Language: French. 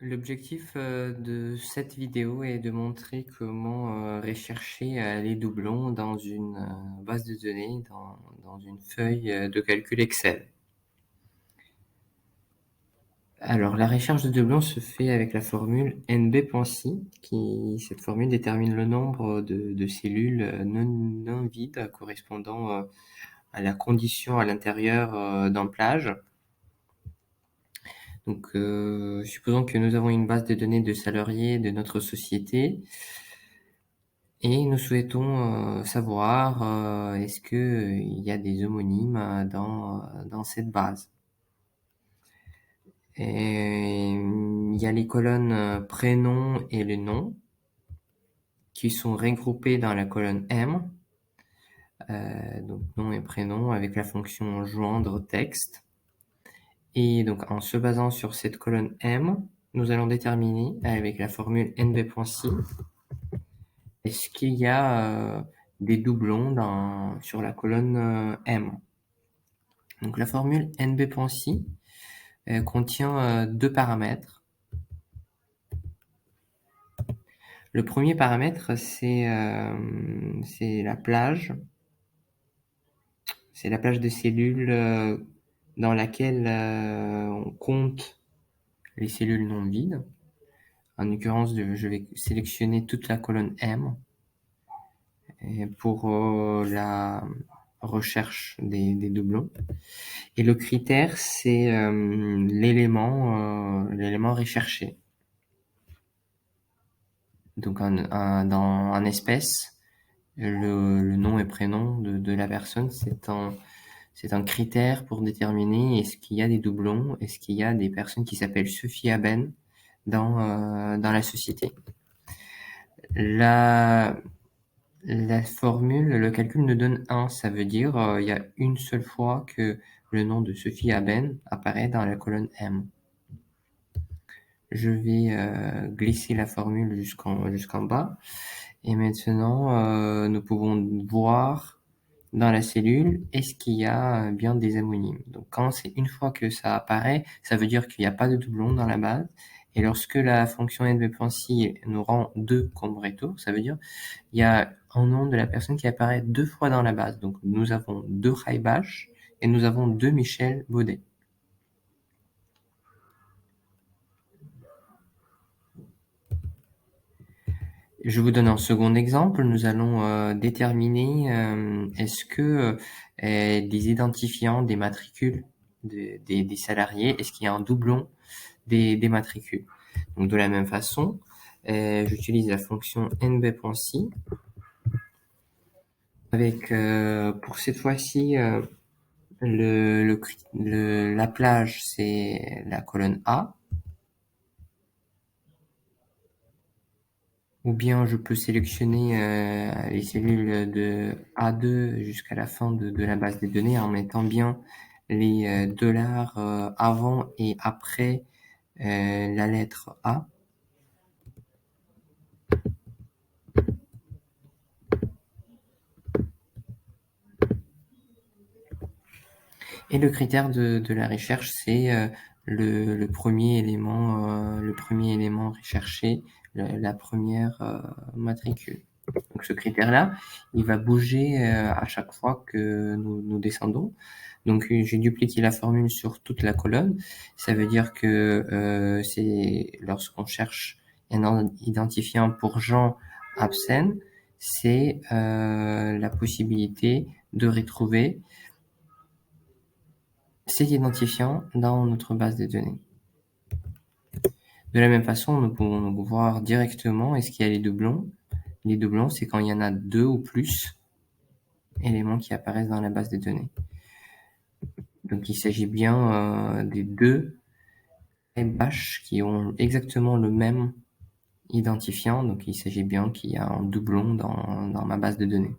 L'objectif, de cette vidéo est de montrer comment, rechercher, les doublons dans une, base de données, dans une feuille, de calcul Excel. Alors la recherche de doublons se fait avec la formule NB.SI cette formule détermine le nombre de cellules, non vides correspondant, à la condition à l'intérieur, d'un plage. Donc, supposons que nous avons une base de données de salariés de notre société et nous souhaitons, savoir, est-ce qu'il y a des homonymes, dans cette base. Et il y a les colonnes, prénom et le nom qui sont regroupées dans la colonne M, donc nom et prénom avec la fonction joindre texte. Et donc en se basant sur cette colonne M, nous allons déterminer avec la formule NB.SI est-ce qu'il y a des doublons sur la colonne M. Donc la formule NB.SI contient deux paramètres. Le premier paramètre, c'est la plage. C'est la plage de cellules dans laquelle on compte les cellules non vides. En l'occurrence, je vais sélectionner toute la colonne M pour la recherche des doublons. Et le critère, c'est l'élément recherché. Donc dans un espèce, le nom et prénom de la personne, c'est un critère pour déterminer est-ce qu'il y a des doublons, est-ce qu'il y a des personnes qui s'appellent Sophie Aben dans la société. La formule, le calcul nous donne 1, ça veut dire il y a une seule fois que le nom de Sophie Aben apparaît dans la colonne M. Je vais glisser la formule jusqu'en bas et maintenant nous pouvons voir dans la cellule est-ce qu'il y a bien des homonymes. Donc quand c'est une fois que ça apparaît, ça veut dire qu'il n'y a pas de doublon dans la base. Et lorsque la fonction NB.SI nous rend 2 comme retour, ça veut dire il y a un nom de la personne qui apparaît 2 fois dans la base. Donc nous avons 2 Raibash et nous avons 2 Michel Baudet. Je vous donne un second exemple. Nous allons déterminer est-ce que des identifiants des matricules des salariés, est-ce qu'il y a un doublon des matricules. Donc de la même façon, j'utilise la fonction nb.si avec pour cette fois-ci la plage, c'est la colonne A. Ou bien je peux sélectionner les cellules de A2 jusqu'à la fin de la base des données en mettant bien les dollars avant et après la lettre A. Et le critère de la recherche, c'est le premier élément recherché, la première matricule. Donc ce critère-là, il va bouger à chaque fois que nous descendons. Donc j'ai dupliqué la formule sur toute la colonne. Ça veut dire que c'est lorsqu'on cherche un identifiant pour Jean Absen, c'est la possibilité de retrouver cet identifiant dans notre base de données. De la même façon, nous pouvons donc voir directement est-ce qu'il y a les doublons. Les doublons, c'est quand il y en a 2 ou plus éléments qui apparaissent dans la base de données. Donc il s'agit bien des 2 bâches qui ont exactement le même identifiant. Donc il s'agit bien qu'il y a un doublon dans ma base de données.